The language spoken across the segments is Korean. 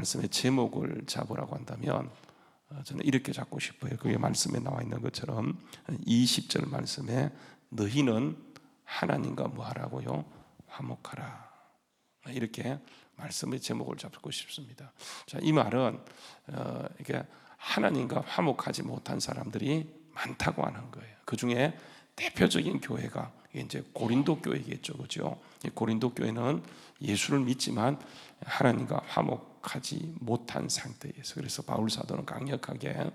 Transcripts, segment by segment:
말씀의 제목을 잡으라고 한다면 저는 이렇게 잡고 싶어요. 그게 말씀에 나와 있는 것처럼 20절 말씀에 너희는 하나님과 뭐하라고요? 화목하라. 이렇게 말씀의 제목을 잡고 싶습니다. 자, 이 말은 이게 하나님과 화목하지 못한 사람들이 많다고 하는 거예요. 그 중에 대표적인 교회가 이제 고린도 교회겠죠, 그렇죠? 고린도 교회는 예수를 믿지만 하나님과 화목하지 못한 상태에서, 그래서 바울 사도는 강력하게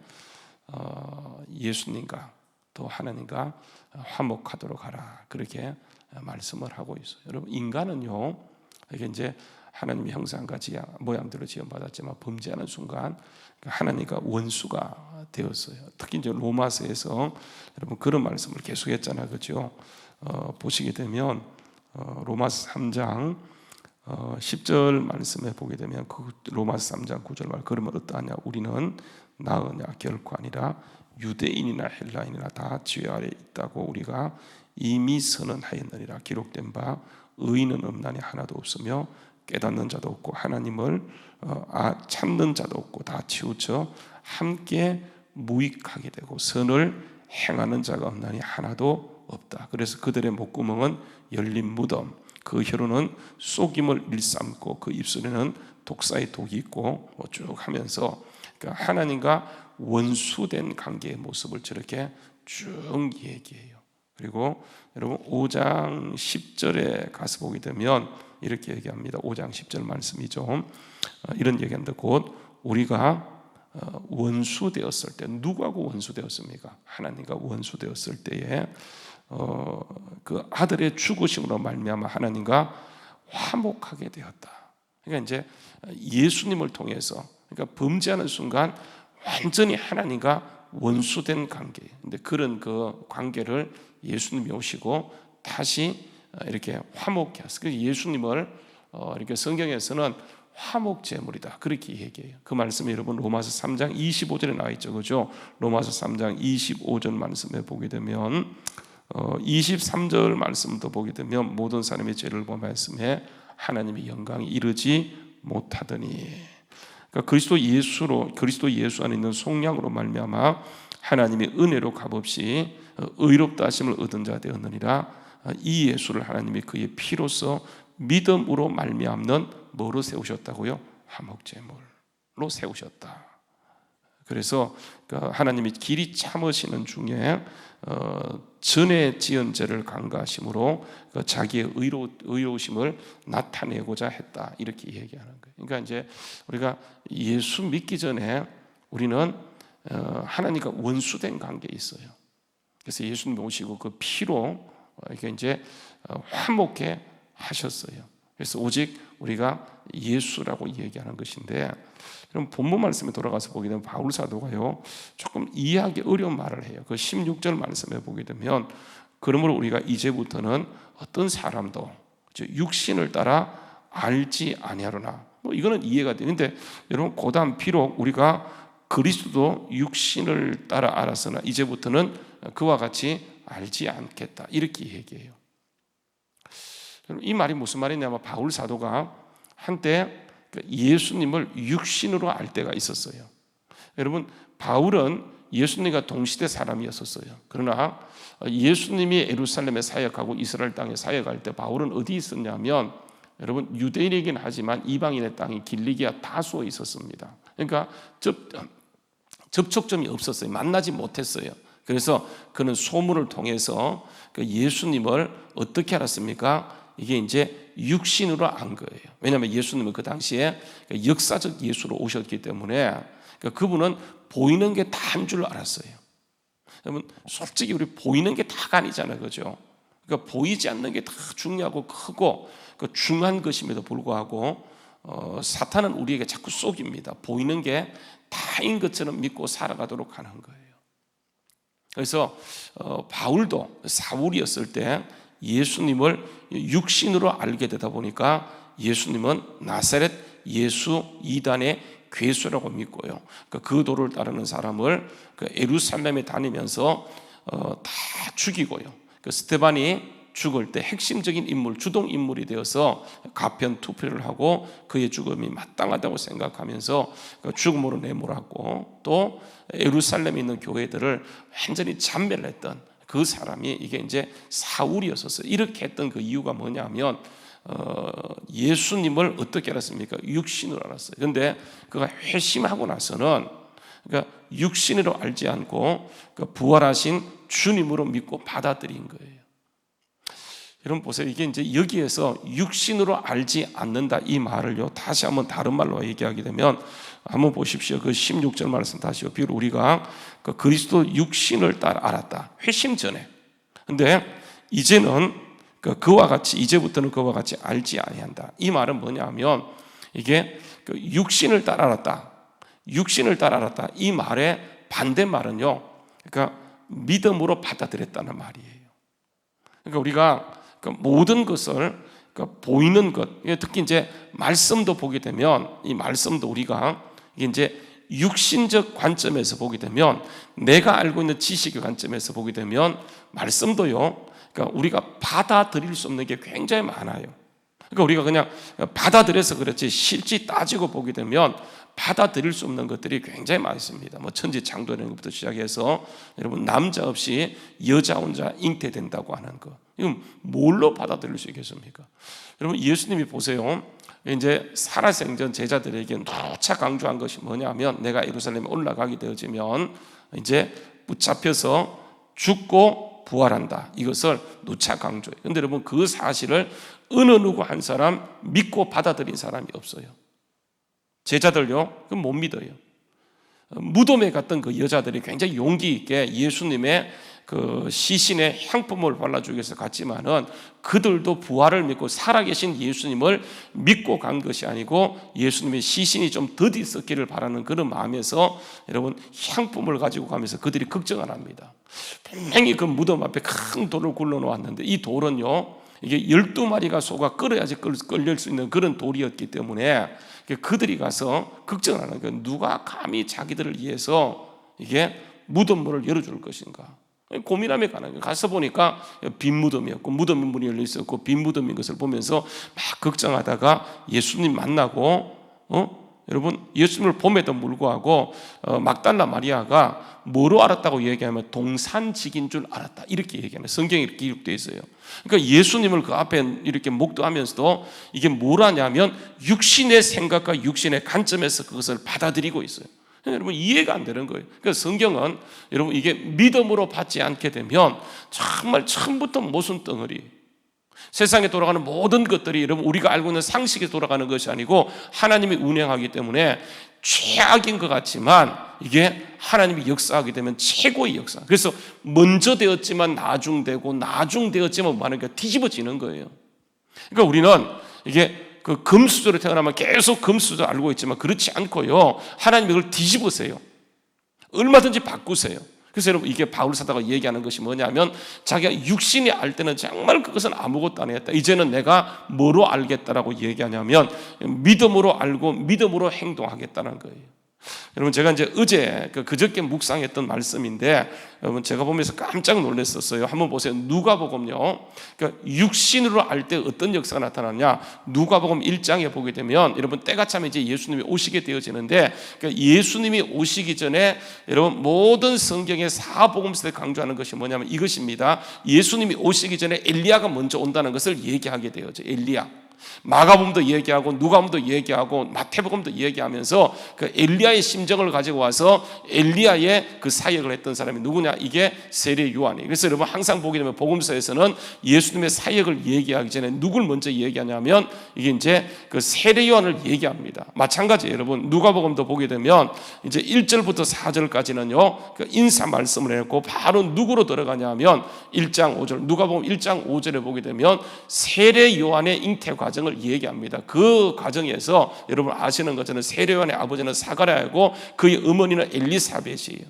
예수님과 또 하나님과 화목하도록 하라, 그렇게 말씀을 하고 있어요. 여러분, 인간은요, 이게 이제 하나님의 형상과 모양대로 지음받았지만 범죄하는 순간 하나님과 원수가 되었어요. 특히 이제 로마서에서 여러분 그런 말씀을 계속했잖아요, 그렇죠? 보시게 되면 로마서 3장 10절 말씀에 보게 되면 그 로마서 3장 9절 말, 그러면 어떠하냐? 우리는 나으냐? 결코 아니라 유대인이나 헬라인이나 다 죄 아래 있다고 우리가 이미 선언하였느니라. 기록된 바 의인은 없나니 하나도 없으며 깨닫는 자도 없고 하나님을 찾는 자도 없고 다 치우쳐 함께 무익하게 되고 선을 행하는 자가 없나니 하나도 없다. 그래서 그들의 목구멍은 열린 무덤, 그 혀로는 속임을 일삼고 그 입술에는 독사의 독이 있고 쭉 하면서 그러니까 하나님과 원수된 관계의 모습을 저렇게 쭉 얘기해요. 그리고 여러분 5장 10절에 가서 보게 되면 이렇게 얘기합니다. 5장 10절 말씀이죠. 이런 얘기합니다. 곧 우리가 원수 되었을 때, 누구하고 원수 되었습니까? 하나님과 원수 되었을 때에 그 아들의 죽으심으로 말미암아 하나님과 화목하게 되었다. 그러니까 이제 예수님을 통해서, 그러니까 범죄하는 순간 완전히 하나님과 원수된 관계. 근데 그런 그 관계를 예수님이 오시고 다시 이렇게 화목케 하셨어요. 그래서 예수님을 이렇게 성경에서는 화목 제물이다, 그렇게 얘기해요. 그 말씀이 여러분 로마서 3장 25절에 나와 있죠, 그죠? 로마서 3장 25절 말씀에 보게 되면 23절 말씀도 보게 되면 모든 사람의 죄를 범하였음에 하나님의 영광이 이르지 못하더니, 그러니까 그리스도 예수 안에 있는 속량으로 말미암아 하나님의 은혜로 값없이 의롭다 하심을 얻은 자 되었느니라. 이 예수를 하나님이 그의 피로써 믿음으로 말미암는 뭐로 세우셨다고요? 화목제물로 세우셨다. 그래서 하나님이 길이 참으시는 중에 전에 지은 죄를 간과하심으로 자기의 의로우심을 나타내고자 했다, 이렇게 얘기하는 거예요. 그러니까 이제 우리가 예수 믿기 전에 우리는 하나님과 원수된 관계에 있어요. 그래서 예수님 오시고 그 피로 이게 이제 화목해 하셨어요. 그래서 오직 우리가 예수라고 얘기하는 것인데, 그럼 본문 말씀에 돌아가서 보게 되면 바울 사도가요 조금 이해하기 어려운 말을 해요. 그 16절 말씀에 보게 되면 그러므로 우리가 이제부터는 어떤 사람도 육신을 따라 알지 아니하려나, 뭐 이거는 이해가 되는데, 여러분 고단 비록 우리가 그리스도 육신을 따라 알았으나 이제부터는 그와 같이 알지 않겠다, 이렇게 얘기해요. 이 말이 무슨 말이냐면 바울 사도가 한때 예수님을 육신으로 알 때가 있었어요. 여러분, 바울은 예수님과 동시대 사람이었었어요. 그러나 예수님이 예루살렘에 사역하고 이스라엘 땅에 사역할 때 바울은 어디 있었냐면, 여러분 유대인이긴 하지만 이방인의 땅이 길리기아 다소에 있었습니다. 그러니까 접촉점이 없었어요. 만나지 못했어요. 그래서 그는 소문을 통해서 예수님을 어떻게 알았습니까? 이게 이제 육신으로 안 거예요. 왜냐하면 예수님은 그 당시에 역사적 예수로 오셨기 때문에 그분은 보이는 게 다인 줄 알았어요. 여러분, 솔직히 우리 보이는 게 다가 아니잖아요, 그죠? 그러니까 보이지 않는 게 다 중요하고 크고 중요한 것임에도 불구하고 사탄은 우리에게 자꾸 속입니다. 보이는 게 다인 것처럼 믿고 살아가도록 하는 거예요. 그래서 바울도 사울이었을 때 예수님을 육신으로 알게 되다 보니까 예수님은 나사렛 예수 이단의 괴수라고 믿고요. 그 도를 따르는 사람을 예루살렘에 다니면서 다 죽이고요. 스데반이 죽을 때 핵심적인 인물, 주동 인물이 되어서 가편 투표를 하고 그의 죽음이 마땅하다고 생각하면서 죽음으로 내몰았고, 또 예루살렘에 있는 교회들을 완전히 잔멸했던 그 사람이 이게 이제 사울이었었어요. 이렇게 했던 그 이유가 뭐냐면 예수님을 어떻게 알았습니까? 육신으로 알았어요. 그런데 그가 회심하고 나서는 그러니까 육신으로 알지 않고 부활하신 주님으로 믿고 받아들인 거예요. 여러분 보세요. 이게 이제 여기에서 육신으로 알지 않는다 이 말을요, 다시 한번 다른 말로 얘기하게 되면 한번 보십시오. 그 16절 말씀 다시요. 비록 우리가 그 그리스도 육신을 따라 알았다. 회심 전에. 근데 이제는 그와 같이, 이제부터는 그와 같이 알지 아니한다. 이 말은 뭐냐면 이게 그 육신을 따라 알았다. 육신을 따라 알았다. 이 말의 반대말은요, 그러니까 믿음으로 받아들였다는 말이에요. 그러니까 우리가 모든 것을 보이는 것, 특히 이제 말씀도 보게 되면 이 말씀도 우리가 이게 이제 육신적 관점에서 보게 되면, 내가 알고 있는 지식의 관점에서 보게 되면 말씀도요, 그러니까 우리가 받아들일 수 없는 게 굉장히 많아요. 그러니까 우리가 그냥 받아들여서 그렇지 실제 따지고 보게 되면 받아들일 수 없는 것들이 굉장히 많습니다. 뭐 천지창조 이런 것부터 시작해서 여러분 남자 없이 여자 혼자 잉태된다고 하는 거, 이건 뭘로 받아들일 수 있겠습니까? 여러분 예수님이 보세요. 이제 살아생전 제자들에게 누차 강조한 것이 뭐냐면, 내가 예루살렘에 올라가게 되어지면 이제 붙잡혀서 죽고 부활한다. 이것을 누차 강조해요. 그런데 여러분 그 사실을 어느 누구 한 사람 믿고 받아들인 사람이 없어요. 제자들요, 그건 못 믿어요. 무덤에 갔던 그 여자들이 굉장히 용기 있게 예수님의 그 시신에 향품을 발라주기 위해서 갔지만은 그들도 부활을 믿고 살아계신 예수님을 믿고 간 것이 아니고, 예수님의 시신이 좀 더디 썩기를 바라는 그런 마음에서 여러분 향품을 가지고 가면서 그들이 걱정을 합니다. 분명히 그 무덤 앞에 큰 돌을 굴러 놓았는데 이 돌은요, 이게 12마리가 소가 끌어야지 끌릴 수 있는 그런 돌이었기 때문에 그들이 가서 걱정하는 거예요. 누가 감히 자기들을 위해서 이게 무덤문을 열어줄 것인가 고민하며 가는 거예요. 가서 보니까 빈 무덤이었고, 무덤 문이 열려 있었고 빈 무덤인 것을 보면서 막 걱정하다가 예수님 만나고, 여러분 예수님을 봄에도 불구하고 막달라 마리아가 뭐로 알았다고 얘기하면 동산직인 줄 알았다, 이렇게 얘기하는, 성경에 이렇게 기록되어 있어요. 그러니까 예수님을 그 앞에 이렇게 목도하면서도 이게 뭐라냐면 육신의 생각과 육신의 관점에서 그것을 받아들이고 있어요. 여러분 이해가 안 되는 거예요. 그러니까 성경은 여러분 이게 믿음으로 받지 않게 되면 정말 처음부터 모순 덩어리, 세상에 돌아가는 모든 것들이 여러분 우리가 알고 있는 상식에 돌아가는 것이 아니고 하나님이 운행하기 때문에 최악인 것 같지만 이게 하나님이 역사하게 되면 최고의 역사. 그래서 먼저 되었지만 나중되고 나중되었지만 많은 게 뒤집어지는 거예요. 그러니까 우리는 이게 그 금수저로 태어나면 계속 금수저 알고 있지만 그렇지 않고요, 하나님이 그걸 뒤집으세요. 얼마든지 바꾸세요. 그래서 여러분 이게 바울 사도가 얘기하는 것이 뭐냐면, 자기가 육신이 알 때는 정말 그것은 아무것도 아니었다. 이제는 내가 뭐로 알겠다라고 얘기하냐면 믿음으로 알고 믿음으로 행동하겠다는 거예요. 여러분 제가 이제 어제 그저께 묵상했던 말씀인데, 여러분 제가 보면서 깜짝 놀랐었어요. 한번 보세요. 누가복음요, 그러니까 육신으로 알 때 어떤 역사가 나타나냐, 누가복음 1장에 보게 되면 여러분 때가 차면 이제 예수님이 오시게 되어지는데, 그러니까 예수님이 오시기 전에 여러분 모든 성경의 사복음서에 강조하는 것이 뭐냐면 이것입니다. 예수님이 오시기 전에 엘리야가 먼저 온다는 것을 얘기하게 되어져. 엘리야. 마가복음도 얘기하고 누가복음도 얘기하고 마태복음도 얘기하면서 그 엘리야의 심정을 가지고 와서 엘리야의 그 사역을 했던 사람이 누구냐, 이게 세례 요한이에요. 그래서 여러분 항상 보게 되면 복음서에서는 예수님의 사역을 얘기하기 전에 누굴 먼저 얘기하냐면 이게 이제 그 세례 요한을 얘기합니다. 마찬가지예요. 여러분 누가복음도 보게 되면 이제 1절부터 4절까지는요 그 인사 말씀을 했고, 바로 누구로 들어가냐면 1장 5절, 누가복음 1장 5절에 보게 되면 세례 요한의 잉태 과정을 얘기합니다. 그 과정에서 여러분 아시는 것처럼 세례 요한의 아버지는 사가랴이고 그의 어머니는 엘리사벳이에요.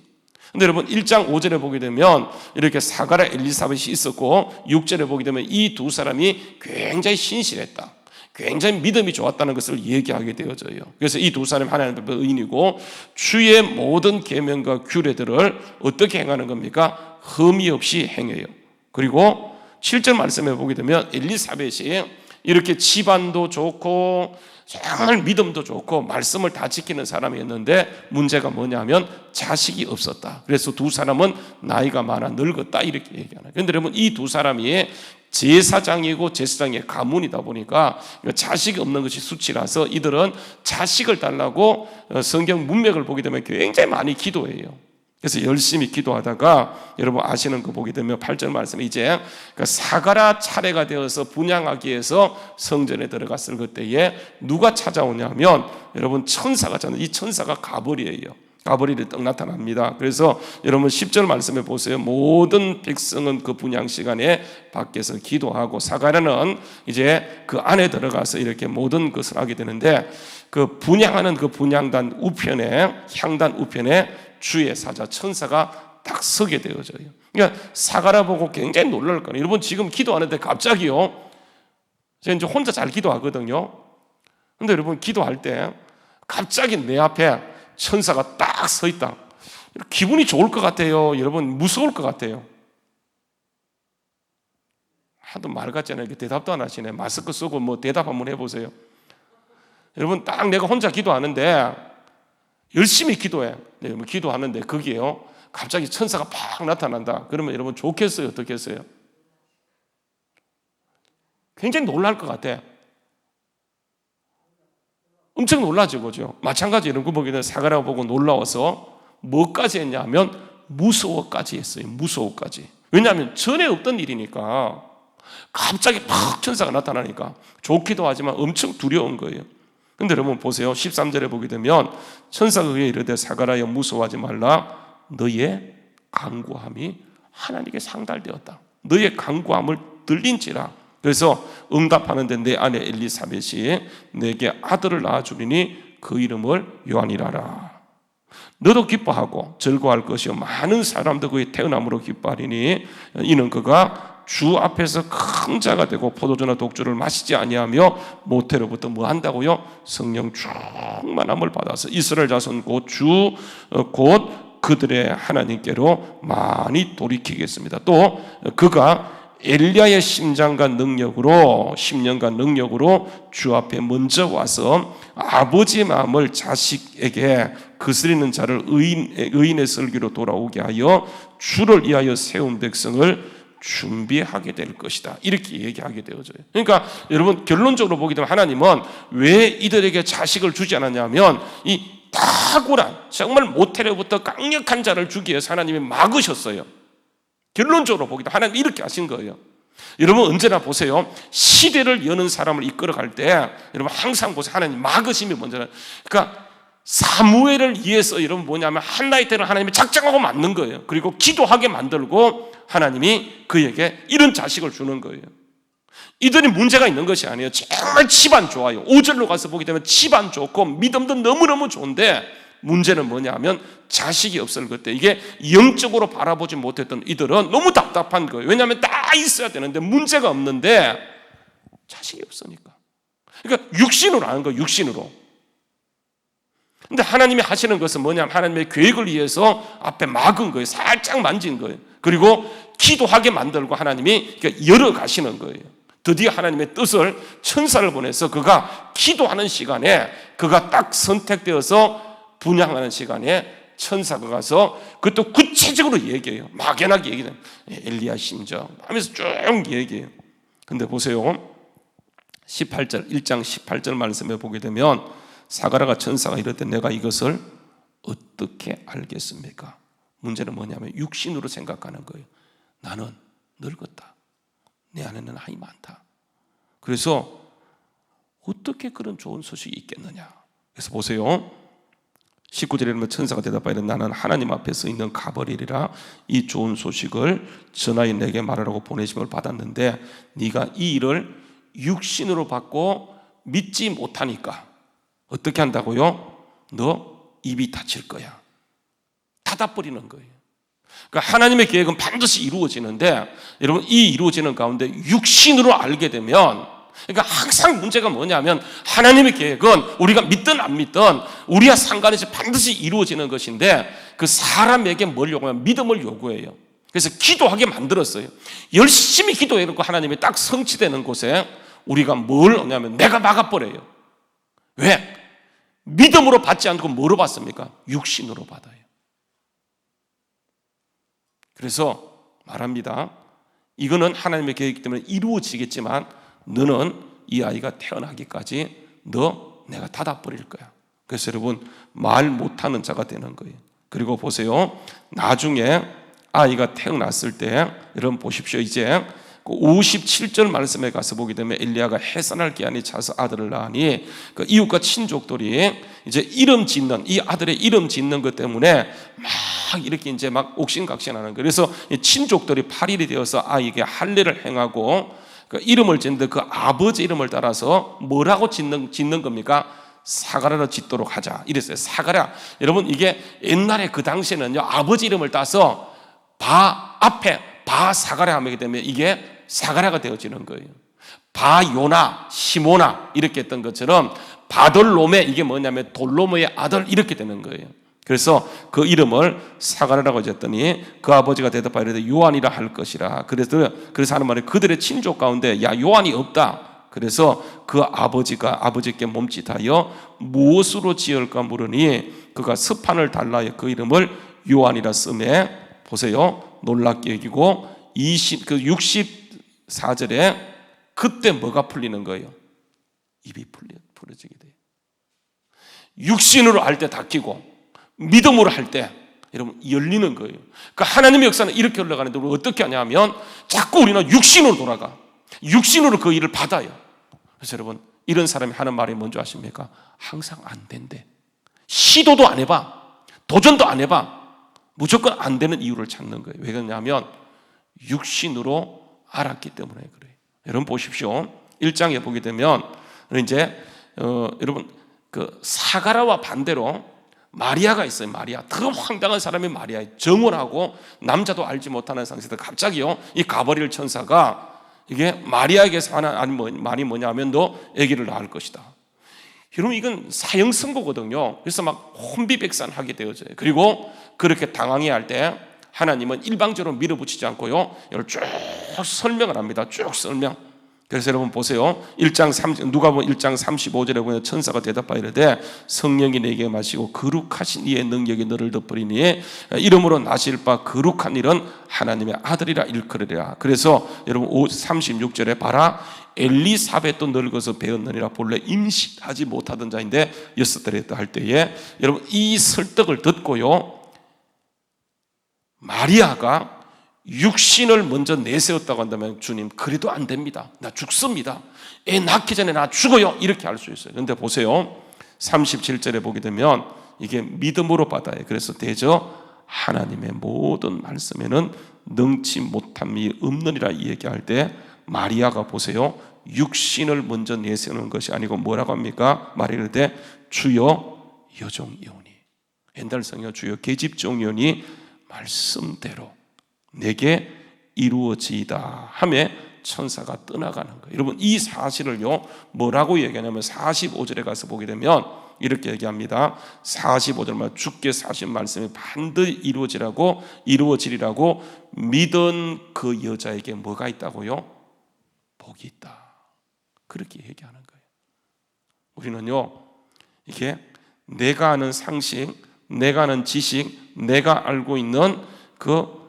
근데 여러분 1장 5절에 보게 되면 이렇게 사가랴 엘리사벳이 있었고, 6절에 보게 되면 이 두 사람이 굉장히 신실했다, 굉장히 믿음이 좋았다는 것을 얘기하게 되어져요. 그래서 이 두 사람이 하나님 앞에 의인이고 주의 모든 계명과 규례들을 어떻게 행하는 겁니까? 흠이 없이 행해요. 그리고 7절 말씀해 보게 되면 엘리사벳이 이렇게 집안도 좋고 정말 믿음도 좋고 말씀을 다 지키는 사람이었는데 문제가 뭐냐면 자식이 없었다. 그래서 두 사람은 나이가 많아 늙었다 이렇게 얘기하는. 그런데 여러분 이 두 사람이 제사장이고 제사장의 가문이다 보니까 자식이 없는 것이 수치라서 이들은 자식을 달라고 성경 문맥을 보게 되면 굉장히 많이 기도해요. 그래서 열심히 기도하다가 여러분 아시는 거 보게 되면 8절 말씀에 이제 사가랴 차례가 되어서 분향하기 위해서 성전에 들어갔을 그때에 누가 찾아오냐면 여러분 천사가 찾아오는, 이 천사가 가버리예요. 가버리를 떡 나타납니다. 그래서 여러분 10절 말씀에 보세요. 모든 백성은 그 분향 시간에 밖에서 기도하고 사가랴는 이제 그 안에 들어가서 이렇게 모든 것을 하게 되는데 그 분향하는 그 분향단 우편에 향단 우편에 주의 사자 천사가 딱 서게 되어져요. 그러니까 사가랴 보고 굉장히 놀랄 거예요. 여러분 지금 기도하는데 갑자기요. 제가 이제 혼자 잘 기도하거든요. 근데 여러분 기도할 때 갑자기 내 앞에 천사가 딱 서 있다. 기분이 좋을 것 같아요. 여러분 무서울 것 같아요. 하도 말 같잖아요. 대답도 안 하시네. 마스크 쓰고 뭐 대답 한번 해보세요. 여러분 딱 내가 혼자 기도하는데 열심히 기도해. 네, 기도하는데 거기에요. 갑자기 천사가 팍 나타난다. 그러면 여러분 좋겠어요? 어떻겠어요? 굉장히 놀랄 것 같아. 엄청 놀라죠, 그죠? 마찬가지 이런 거 보게 되면 사가랴 보고 놀라워서 뭐까지 했냐면 무서워까지 했어요. 무서워까지. 왜냐하면 전에 없던 일이니까 갑자기 팍 천사가 나타나니까 좋기도 하지만 엄청 두려운 거예요. 근데 여러분 보세요. 13절에 보게 되면 천사가 그에게 이르되 사가랴여 무서워하지 말라. 너의 간구함이 하나님께 상달되었다. 너의 간구함을 들린지라. 그래서 응답하는데 내 아내 엘리사벳이 내게 아들을 낳아주리니 그 이름을 요한이라라. 너도 기뻐하고 즐거워할 것이요 많은 사람도 그의 태어남으로 기뻐하리니 이는 그가 주 앞에서 큰 자가 되고 포도주나 독주를 마시지 아니하며 모태로부터 뭐 한다고요? 성령 충만함을 받아서 이스라엘 자손 곧 그들의 하나님께로 많이 돌이키겠습니다. 또 그가 엘리야의 심장과 능력으로 10년간 능력으로 주 앞에 먼저 와서 아버지 마음을 자식에게 거스리는 자를 의인의 설교로 돌아오게 하여 주를 위하여 세운 백성을 준비하게 될 것이다. 이렇게 얘기하게 되어져요. 그러니까 여러분 결론적으로 보게 되면 하나님은 왜 이들에게 자식을 주지 않았냐면 이 탁월한 정말 모태로부터 강력한 자를 주기 위해서 하나님이 막으셨어요. 결론적으로 보기도 하나님 이렇게 하신 거예요. 여러분 언제나 보세요. 시대를 여는 사람을 이끌어갈 때 여러분 항상 보세요. 하나님 막으심이 먼저는. 그러니까 사무엘을 위해서 여러분 뭐냐면 한나의 때를 하나님이 작정하고 만든 거예요. 그리고 기도하게 만들고 하나님이 그에게 이런 자식을 주는 거예요. 이들이 문제가 있는 것이 아니에요. 정말 집안 좋아요. 5절로 가서 보게 되면 집안 좋고 믿음도 너무너무 좋은데 문제는 뭐냐면 자식이 없을 그때 이게 영적으로 바라보지 못했던 이들은 너무 답답한 거예요. 왜냐하면 다 있어야 되는데 문제가 없는데 자식이 없으니까. 그러니까 육신으로 하는 거예요. 육신으로. 근데 하나님이 하시는 것은 뭐냐면 하나님의 계획을 위해서 앞에 막은 거예요. 살짝 만진 거예요. 그리고 기도하게 만들고 하나님이 열어 가시는 거예요. 드디어 하나님의 뜻을 천사를 보내서 그가 기도하는 시간에 그가 딱 선택되어서 분향하는 시간에 천사가 가서 그것도 구체적으로 얘기해요. 막연하게 얘기해요. 엘리야 심정 하면서 쭉 얘기해요. 근데 보세요. 18절 1장 18절 말씀에 보게 되면 사가랴가 천사가 이럴 때 내가 이것을 어떻게 알겠습니까? 문제는 뭐냐면 육신으로 생각하는 거예요. 나는 늙었다. 내 안에는 나이 많다. 그래서 어떻게 그런 좋은 소식이 있겠느냐. 그래서 보세요. 19절에 보면 천사가 대답하여 나는 하나님 앞에 서 있는 가버리리라. 이 좋은 소식을 전하여 내게 말하라고 보내심을 받았는데 네가 이 일을 육신으로 받고 믿지 못하니까 어떻게 한다고요? 너 입이 닫힐 거야. 닫아버리는 거예요. 그러니까 하나님의 계획은 반드시 이루어지는데 여러분 이 이루어지는 가운데 육신으로 알게 되면 그러니까 항상 문제가 뭐냐면 하나님의 계획은 우리가 믿든 안 믿든 우리와 상관없이 반드시 이루어지는 것인데 그 사람에게 뭘 요구하면 믿음을 요구해요. 그래서 기도하게 만들었어요. 열심히 기도해놓고 하나님이 딱 성취되는 곳에 우리가 뭘 하냐면 내가 막아버려요. 왜? 믿음으로 받지 않고 뭐로 받습니까? 육신으로 받아요. 그래서 말합니다. 이거는 하나님의 계획이기 때문에 이루어지겠지만 너는 이 아이가 태어나기까지 내가 닫아버릴 거야. 그래서 여러분 말 못하는 자가 되는 거예요. 그리고 보세요. 나중에 아이가 태어났을 때 여러분 보십시오. 이제 57절 말씀에 가서 보게 되면 엘리야가 해산할 기한이 차서 아들을 낳으니 그 이웃과 친족들이 이제 이름 짓는 이 아들의 이름 짓는 것 때문에 막 이렇게 이제 막 옥신각신하는 거예요. 그래서 친족들이 8일이 되어서 아이에게 할례를 행하고 그 이름을 짓는데 그 아버지 이름을 따라서 뭐라고 짓는 겁니까? 사가랴로 짓도록 하자 이랬어요. 사가랴. 여러분 이게 옛날에 그 당시에는요 아버지 이름을 따서 바 앞에 바 사가랴 하게 되면 이게 사가랴가 되어지는 거예요. 바요나 시모나 이렇게 했던 것처럼 바돌롬에 이게 뭐냐면 돌로모의 아들 이렇게 되는 거예요. 그래서 그 이름을 사가랴라고 지었더니 그 아버지가 대답하여 이르되 요한이라 할 것이라. 그래서 하는 말이 그들의 친족 가운데 야 요한이 없다. 그래서 그 아버지가 아버지께 몸짓하여 무엇으로 지을까 물으니 그가 스판을 달라여 그 이름을 요한이라 쓰매 보세요. 놀랍게 여기고 64절에 그때 뭐가 풀리는 거예요? 입이 풀어지게 돼요. 육신으로 할 때 닫히고 믿음으로 할 때 여러분 열리는 거예요. 그러니까 하나님의 역사는 이렇게 흘러가는데 우리 어떻게 하냐면 자꾸 우리는 육신으로 돌아가. 육신으로 그 일을 받아요. 그래서 여러분 이런 사람이 하는 말이 뭔지 아십니까? 항상 안 된대. 시도도 안 해봐. 도전도 안 해봐. 무조건 안 되는 이유를 찾는 거예요. 왜 그러냐면 육신으로 알았기 때문에 그래요. 여러분 보십시오. 1장에 보게 되면 이제 여러분 그 사가랴와 반대로 마리아가 있어요. 마리아. 더 황당한 사람이 마리아예요. 정원하고 남자도 알지 못하는 상태에서 갑자기요 이 가버릴 천사가 이게 마리아에게서 하는 말이 뭐냐면 너 아기를 낳을 것이다. 여러분 이건 사형 선고거든요. 그래서 막 혼비백산하게 되어져요. 그리고 그렇게 당황해 할 때 하나님은 일방적으로 밀어붙이지 않고요 이걸 쭉 설명을 합니다. 쭉 설명. 그래서 여러분 보세요. 누가복음 1장 35절에 보면 천사가 대답하여 이르되 성령이 내게 마시고 거룩하신 이의 능력이 너를 덮으리니 이름으로 나실 바 거룩한 일은 하나님의 아들이라 일컬으리라. 그래서 여러분 36절에 봐라 엘리사벳도 늙어서 배었느니라. 본래 임신하지 못하던 자인데 6달이 됐다 할 때에 여러분 이 설득을 듣고요 마리아가 육신을 먼저 내세웠다고 한다면 주님 그래도 안 됩니다. 나 죽습니다. 애 낳기 전에 나 죽어요. 이렇게 할 수 있어요. 그런데 보세요. 37절에 보게 되면 이게 믿음으로 받아요. 그래서 대저 하나님의 모든 말씀에는 능치 못함이 없느니라 이 얘기할 때 마리아가 보세요. 육신을 먼저 내세우는 것이 아니고 뭐라고 합니까? 마리아를 때 주여 여종이오니 옛날 성경 주여 계집종이오니 말씀대로 내게 이루어지이다 하며 천사가 떠나가는 거예요. 여러분 이 사실을요 뭐라고 얘기하냐면 45절에 가서 보게 되면 이렇게 얘기합니다. 45절만 주께서 하신 말씀이 반드시 이루어지리라고 믿은 그 여자에게 뭐가 있다고요? 복이 있다. 그렇게 얘기하는 거예요. 우리는요 이게 내가 아는 상식, 내가 아는 지식, 내가 알고 있는 그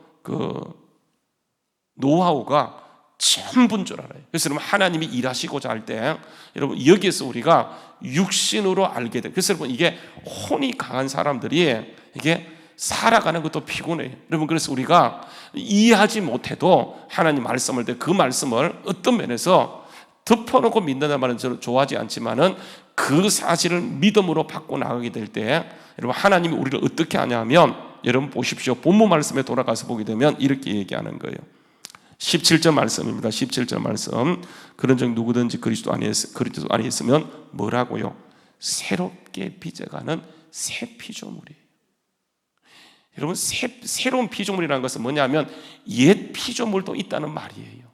노하우가 전부인 줄 알아요. 그래서 여러분 하나님이 일하시고자 할 때 여러분 여기에서 우리가 육신으로 알게 돼요. 그래서 여러분 이게 혼이 강한 사람들이 이게 살아가는 것도 피곤해요. 여러분 그래서 우리가 이해하지 못해도 하나님 말씀을 때 그 말씀을 어떤 면에서 덮어놓고 믿는다는 말은 저는 좋아하지 않지만은 그 사실을 믿음으로 받고 나가게 될 때 여러분 하나님이 우리를 어떻게 하냐면 여러분 보십시오. 본문 말씀에 돌아가서 보게 되면 이렇게 얘기하는 거예요. 17절 말씀입니다. 17절 말씀. 그런 적 누구든지 그리스도 안에 있으면 뭐라고요? 새롭게 빚어가는 새 피조물이에요. 여러분 새로운 피조물이라는 것은 뭐냐면 옛 피조물도 있다는 말이에요.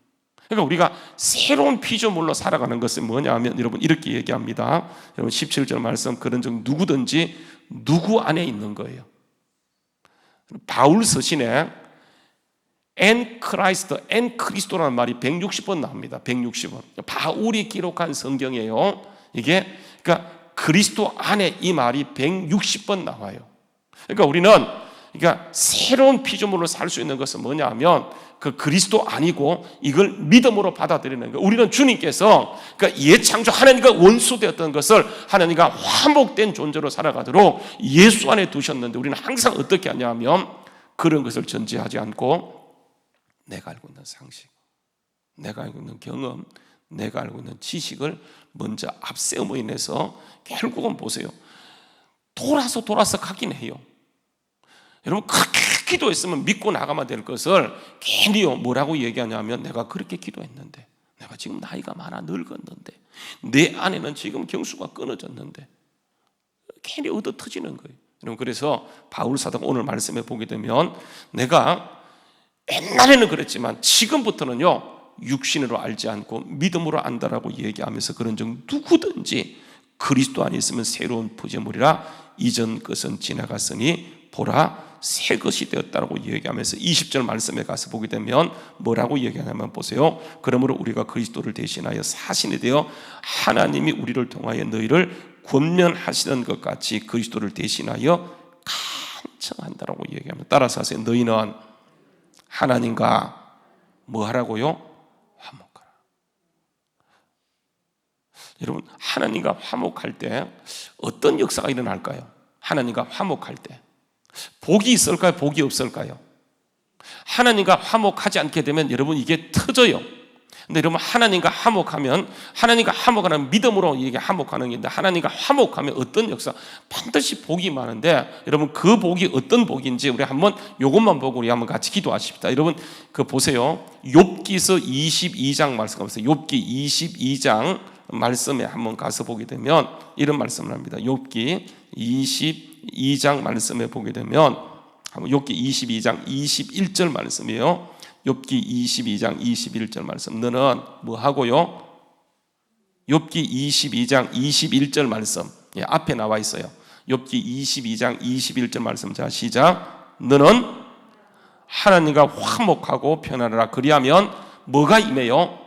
그러니까 우리가 새로운 피조물로 살아가는 것은 뭐냐면 여러분 이렇게 얘기합니다. 여러분 17절 말씀. 그런 적 누구든지 누구 안에 있는 거예요. 바울 서신에 앤 크라이스트, 앤 그리스도라는 말이 160번 나옵니다. 160번. 바울이 기록한 성경이에요. 이게 그러니까 그리스도 안에 이 말이 160번 나와요. 그러니까 우리는 그러니까 새로운 피조물로 살 수 있는 것은 뭐냐 하면 그 그리스도 아니고 이걸 믿음으로 받아들이는 거예요. 우리는 주님께서 그러니까 예창조 하나님과 원수되었던 것을 하나님과 화목된 존재로 살아가도록 예수 안에 두셨는데 우리는 항상 어떻게 하냐 하면 그런 것을 전제하지 않고 내가 알고 있는 상식, 내가 알고 있는 경험, 내가 알고 있는 지식을 먼저 앞세움으로 인해서 결국은 보세요. 돌아서 가긴 해요. 여러분 그렇게 기도했으면 믿고 나가면 될 것을 괜히요 뭐라고 얘기하냐면 내가 그렇게 기도했는데 내가 지금 나이가 많아 늙었는데 내 안에는 지금 경수가 끊어졌는데 괜히 얻어 터지는 거예요. 여러분 그래서 바울 사도가 오늘 말씀에 보게 되면 내가 옛날에는 그랬지만 지금부터는요 육신으로 알지 않고 믿음으로 안다라고 얘기하면서 그런 점 누구든지 그리스도 안에 있으면 새로운 피조물이라 이전 것은 지나갔으니 보라 새 것이 되었다라고 얘기하면서 20절 말씀에 가서 보게 되면 뭐라고 얘기하냐면 보세요. 그러므로 우리가 그리스도를 대신하여 사신이 되어 하나님이 우리를 통하여 너희를 권면하시는 것 같이 그리스도를 대신하여 간청한다라고 얘기합니다. 따라서 하세요. 너희는 하나님과 뭐 하라고요? 화목하라. 여러분 하나님과 화목할 때 어떤 역사가 일어날까요? 하나님과 화목할 때 복이 있을까요? 복이 없을까요? 하나님과 화목하지 않게 되면 여러분 이게 터져요. 근데 여러분 하나님과 화목하면 하나님과 화목하는 믿음으로 이게 화목하는 건데 하나님과 화목하면 어떤 역사? 반드시 복이 많은데 여러분 그 복이 어떤 복인지 우리 한번 이것만 보고 우리 한번 같이 기도하십시다. 여러분 그 보세요. 욥기서 22장 말씀 보세요. 욥기 22장 말씀에 한번 가서 보게 되면 이런 말씀을 합니다. 욥기 22장 말씀에 보게 되면 욥기 22장 21절 말씀이에요. 욥기 22장 21절 말씀. 너는 뭐 하고요? 욥기 22장 21절 말씀. 예, 앞에 나와 있어요. 욥기 22장 21절 말씀. 자, 시작. 너는 하나님과 화목하고 편안하라. 그리하면 뭐가 임해요?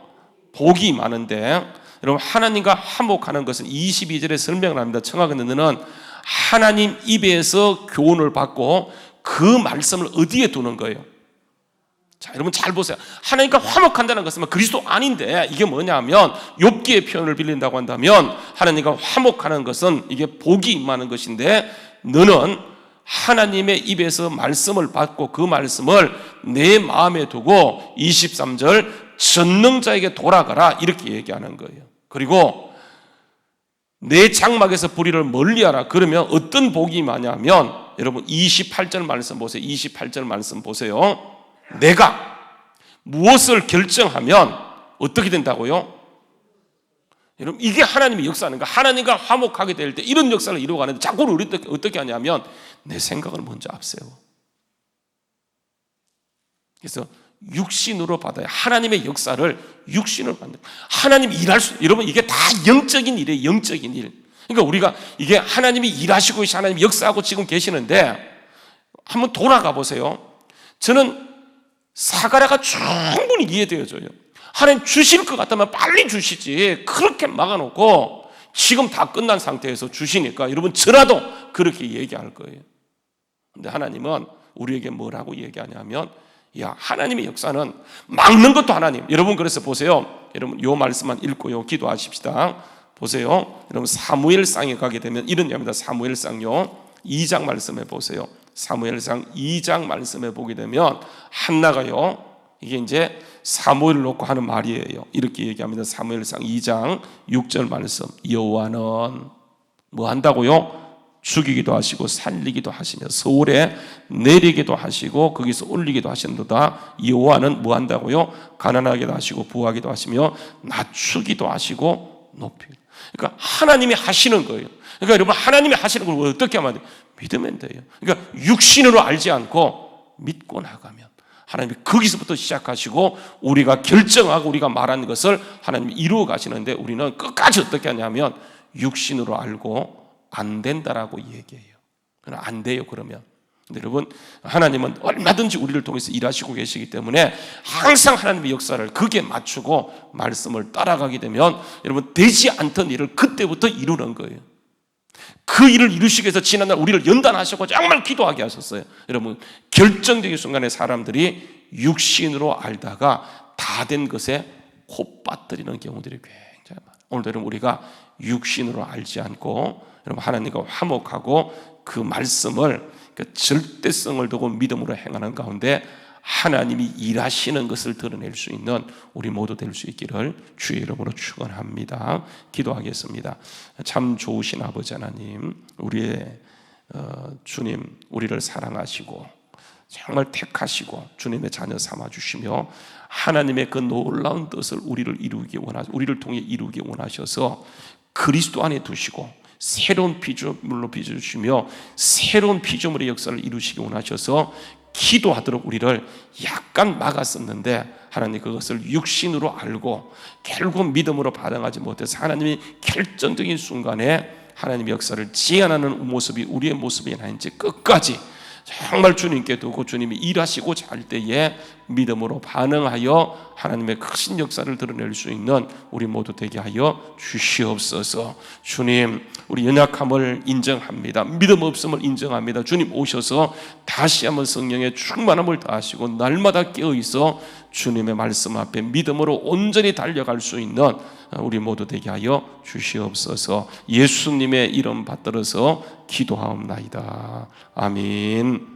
복이 많은데 여러분 하나님과 화목하는 것은 22절에 설명을 합니다. 청하건대 너는 하나님 입에서 교훈을 받고 그 말씀을 어디에 두는 거예요? 자, 여러분 잘 보세요. 하나님과 화목한다는 것은 그리스도 아닌데 이게 뭐냐면 욥기의 표현을 빌린다고 한다면 하나님과 화목하는 것은 이게 복이 임하는 것인데 너는 하나님의 입에서 말씀을 받고 그 말씀을 내 마음에 두고 23절 전능자에게 돌아가라 이렇게 얘기하는 거예요. 그리고 내 장막에서 불의를 멀리하라. 그러면 어떤 복이 많냐면 여러분 28절 말씀 보세요. 28절 말씀 보세요. 내가 무엇을 결정하면 어떻게 된다고요? 여러분 이게 하나님의 역사는 거예요. 하나님과 화목하게 될 때 이런 역사를 이루어가는데 자꾸 우리 어떻게 하냐면 내 생각을 먼저 앞세워. 그래서 육신으로 받아야 하나님의 역사를 육신으로 받는 하나님이 일할 수 여러분 이게 다 영적인 일이에요. 영적인 일. 그러니까 우리가 이게 하나님이 일하시고 하나님이 역사하고 지금 계시는데 한번 돌아가 보세요. 저는 사가랴가 충분히 이해되어져요. 하나님 주실 것 같다면 빨리 주시지 그렇게 막아놓고 지금 다 끝난 상태에서 주시니까 여러분 저라도 그렇게 얘기할 거예요. 근데 하나님은 우리에게 뭐라고 얘기하냐면 야 하나님의 역사는 막는 것도 하나님. 여러분 그래서 보세요. 여러분 요 말씀만 읽고요 기도하십시다. 보세요. 여러분 사무엘상에 가게 되면 이런 얘기입니다. 사무엘상요 2장 말씀에 보세요. 사무엘상 2장 말씀에 보게 되면 한나가요 이게 이제 사무엘을 놓고 하는 말이에요. 이렇게 얘기합니다. 사무엘상 2장 6절 말씀. 여호와는 뭐 한다고요? 죽이기도 하시고 살리기도 하시며 서울에 내리기도 하시고 거기서 올리기도 하시는도다. 여호와는 뭐 한다고요? 가난하게도 하시고 부하기도 하시며 낮추기도 하시고 높이기도. 그러니까 하나님이 하시는 거예요. 그러니까 여러분 하나님이 하시는 걸 어떻게 하면 돼요? 믿으면 돼요. 그러니까 육신으로 알지 않고 믿고 나가면 하나님이 거기서부터 시작하시고 우리가 결정하고 우리가 말하는 것을 하나님이 이루어 가시는데 우리는 끝까지 어떻게 하냐면 육신으로 알고 안 된다라고 얘기해요. 안 돼요. 그러면 근데 여러분, 하나님은 얼마든지 우리를 통해서 일하시고 계시기 때문에 항상 하나님의 역사를 거기에 맞추고 말씀을 따라가게 되면 여러분, 되지 않던 일을 그때부터 이루는 거예요. 그 일을 이루시기 위해서 지난날 우리를 연단하셨고 정말 기도하게 하셨어요. 여러분, 결정적인 순간에 사람들이 육신으로 알다가 다 된 것에 코 빠뜨리는 경우들이 굉장히 많아요. 오늘도 여러분, 우리가 육신으로 알지 않고 여러분 하나님과 화목하고 그 말씀을 그 절대성을 두고 믿음으로 행하는 가운데 하나님이 일하시는 것을 드러낼 수 있는 우리 모두 될 수 있기를 주의 이름으로 축원합니다. 기도하겠습니다. 참 좋으신 아버지 하나님, 우리의 주님, 우리를 사랑하시고 정말 택하시고 주님의 자녀 삼아주시며 하나님의 그 놀라운 뜻을 우리를 통해 이루기 원하셔서 그리스도 안에 두시고 새로운 피조물로 빚어주시며 새로운 피조물의 역사를 이루시기 원하셔서 기도하도록 우리를 약간 막았었는데 하나님 그것을 육신으로 알고 결국 믿음으로 반응하지 못해서 하나님이 결정적인 순간에 하나님의 역사를 지연하는 모습이 우리의 모습이 아닌지 끝까지 정말 주님께 두고 주님이 일하시고자 할 때에 믿음으로 반응하여 하나님의 크신 역사를 드러낼 수 있는 우리 모두 되게 하여 주시옵소서. 주님, 우리 연약함을 인정합니다. 믿음 없음을 인정합니다. 주님 오셔서 다시 한번 성령의 충만함을 다하시고 날마다 깨어있어 주님의 말씀 앞에 믿음으로 온전히 달려갈 수 있는 우리 모두 되게 하여 주시옵소서. 예수님의 이름 받들어서 기도하옵나이다. 아멘.